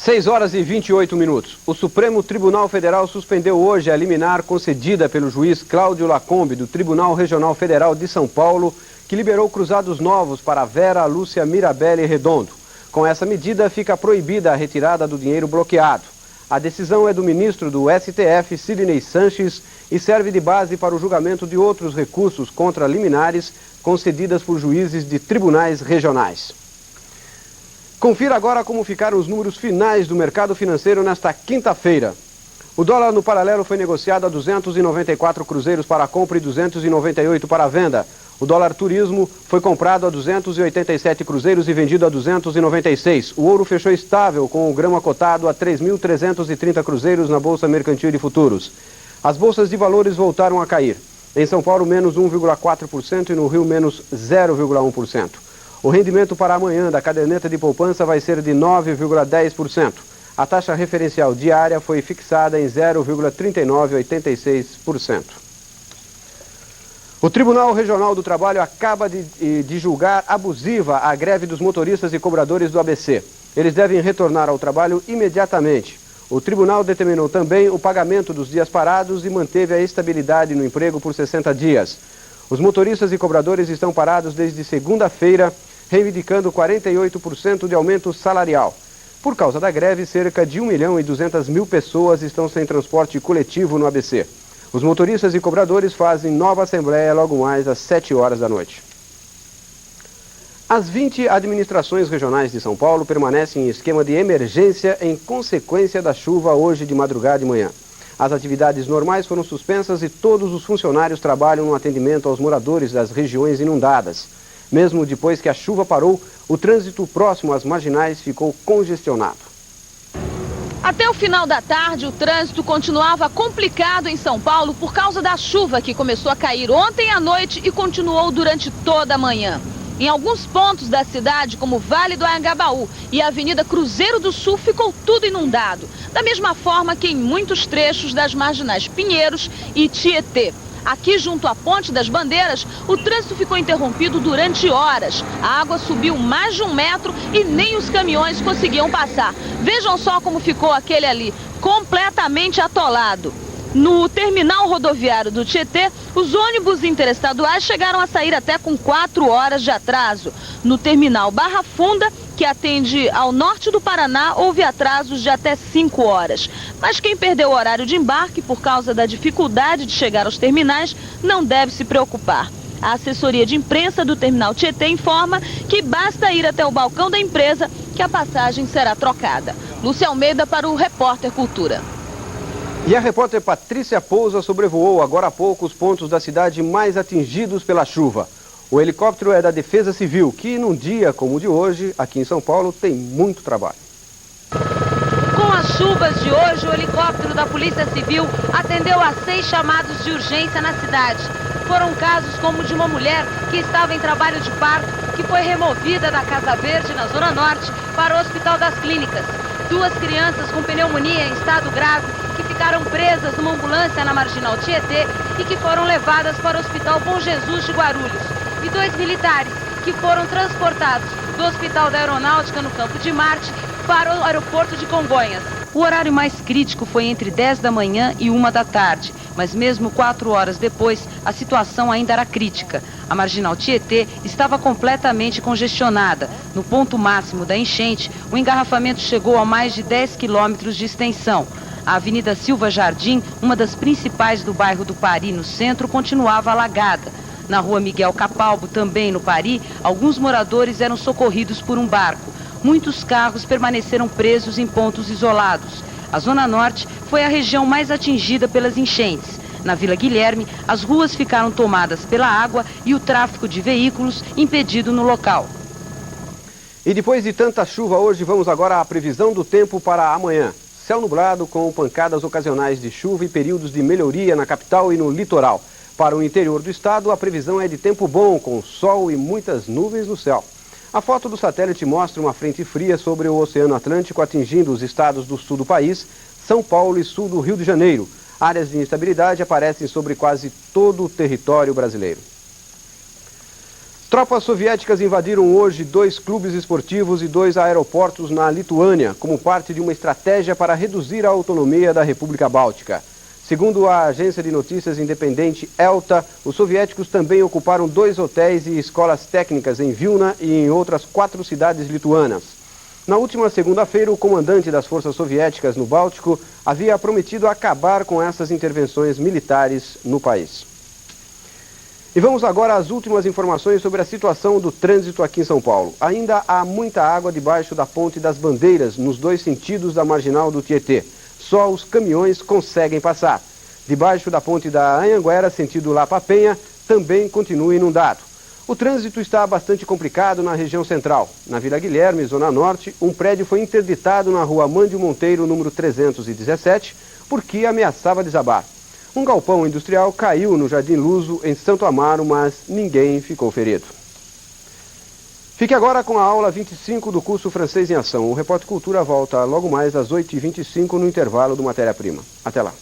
6 horas e 28 minutos. O Supremo Tribunal Federal suspendeu hoje a liminar concedida pelo juiz Cláudio Lacombe, do Tribunal Regional Federal de São Paulo, que liberou cruzados novos para Vera Lúcia Mirabelli Redondo. Com essa medida, fica proibida a retirada do dinheiro bloqueado. A decisão é do ministro do STF, Sidney Sanches, e serve de base para o julgamento de outros recursos contra liminares concedidas por juízes de tribunais regionais. Confira agora como ficaram os números finais do mercado financeiro nesta quinta-feira. O dólar no paralelo foi negociado a 294 cruzeiros para a compra e 298 para a venda. O dólar turismo foi comprado a 287 cruzeiros e vendido a 296. O ouro fechou estável, com o grama cotado a 3.330 cruzeiros na Bolsa Mercantil de Futuros. As bolsas de valores voltaram a cair. Em São Paulo, menos 1,4% e no Rio, menos 0,1%. O rendimento para amanhã da caderneta de poupança vai ser de 9,10%. A taxa referencial diária foi fixada em 0,3986%. O Tribunal Regional do Trabalho acaba de julgar abusiva a greve dos motoristas e cobradores do ABC. Eles devem retornar ao trabalho imediatamente. O tribunal determinou também o pagamento dos dias parados e manteve a estabilidade no emprego por 60 dias. Os motoristas e cobradores estão parados desde segunda-feira, reivindicando 48% de aumento salarial. Por causa da greve, cerca de 1.200.000 pessoas estão sem transporte coletivo no ABC. Os motoristas e cobradores fazem nova assembleia logo mais às 7 horas da noite. As 20 administrações regionais de São Paulo permanecem em esquema de emergência em consequência da chuva hoje de madrugada e manhã. As atividades normais foram suspensas e todos os funcionários trabalham no atendimento aos moradores das regiões inundadas. Mesmo depois que a chuva parou, o trânsito próximo às marginais ficou congestionado. Até o final da tarde, o trânsito continuava complicado em São Paulo por causa da chuva que começou a cair ontem à noite e continuou durante toda a manhã. Em alguns pontos da cidade, como o Vale do Anhangabaú e a Avenida Cruzeiro do Sul, ficou tudo inundado. Da mesma forma que em muitos trechos das marginais Pinheiros e Tietê. Aqui, junto à Ponte das Bandeiras, o trânsito ficou interrompido durante horas. A água subiu mais de 1 metro e nem os caminhões conseguiam passar. Vejam só como ficou aquele ali, completamente atolado. No terminal rodoviário do Tietê, os ônibus interestaduais chegaram a sair até com 4 horas de atraso. No terminal Barra Funda, que atende ao norte do Paraná, houve atrasos de até 5 horas. Mas quem perdeu o horário de embarque por causa da dificuldade de chegar aos terminais não deve se preocupar. A assessoria de imprensa do terminal Tietê informa que basta ir até o balcão da empresa que a passagem será trocada. Lúcia Almeida para o Repórter Cultura. E a repórter Patrícia Pousa sobrevoou agora há pouco os pontos da cidade mais atingidos pela chuva. O helicóptero é da Defesa Civil, que num dia como o de hoje, aqui em São Paulo, tem muito trabalho. Com as chuvas de hoje, o helicóptero da Polícia Civil atendeu a 6 chamados de urgência na cidade. Foram casos como o de uma mulher que estava em trabalho de parto, que foi removida da Casa Verde, na Zona Norte, para o Hospital das Clínicas. 2 crianças com pneumonia em estado grave, que ficaram presas numa ambulância na Marginal Tietê e que foram levadas para o Hospital Bom Jesus de Guarulhos. E 2 militares que foram transportados do Hospital da Aeronáutica no Campo de Marte para o aeroporto de Congonhas. O horário mais crítico foi entre 10 da manhã e 1 da tarde, mas mesmo 4 horas depois, a situação ainda era crítica. A Marginal Tietê estava completamente congestionada. No ponto máximo da enchente, o engarrafamento chegou a mais de 10 quilômetros de extensão. A Avenida Silva Jardim, uma das principais do bairro do Pari, no centro, continuava alagada. Na rua Miguel Capalbo, também no Pari, alguns moradores eram socorridos por um barco. Muitos carros permaneceram presos em pontos isolados. A Zona Norte foi a região mais atingida pelas enchentes. Na Vila Guilherme, as ruas ficaram tomadas pela água e o tráfego de veículos impedido no local. E depois de tanta chuva hoje, vamos agora à previsão do tempo para amanhã. Céu nublado com pancadas ocasionais de chuva e períodos de melhoria na capital e no litoral. Para o interior do estado, a previsão é de tempo bom, com sol e muitas nuvens no céu. A foto do satélite mostra uma frente fria sobre o Oceano Atlântico atingindo os estados do sul do país, São Paulo e sul do Rio de Janeiro. Áreas de instabilidade aparecem sobre quase todo o território brasileiro. Tropas soviéticas invadiram hoje 2 clubes esportivos e 2 aeroportos na Lituânia, como parte de uma estratégia para reduzir a autonomia da República Báltica. Segundo a agência de notícias independente ELTA, os soviéticos também ocuparam 2 hotéis e escolas técnicas em Vilna e em outras 4 cidades lituanas. Na última segunda-feira, o comandante das forças soviéticas no Báltico havia prometido acabar com essas intervenções militares no país. E vamos agora às últimas informações sobre a situação do trânsito aqui em São Paulo. Ainda há muita água debaixo da Ponte das Bandeiras, nos 2 sentidos da Marginal do Tietê. Só os caminhões conseguem passar. Debaixo da Ponte da Anhanguera, sentido Lapa-Penha, também continua inundado. O trânsito está bastante complicado na região central. Na Vila Guilherme, Zona Norte, um prédio foi interditado na rua Mândio Monteiro, número 317, porque ameaçava desabar. Um galpão industrial caiu no Jardim Luso, em Santo Amaro, mas ninguém ficou ferido. Fique agora com a aula 25 do curso Francês em Ação. O Repórter Cultura volta logo mais às 8h25 no intervalo do Matéria-Prima. Até lá.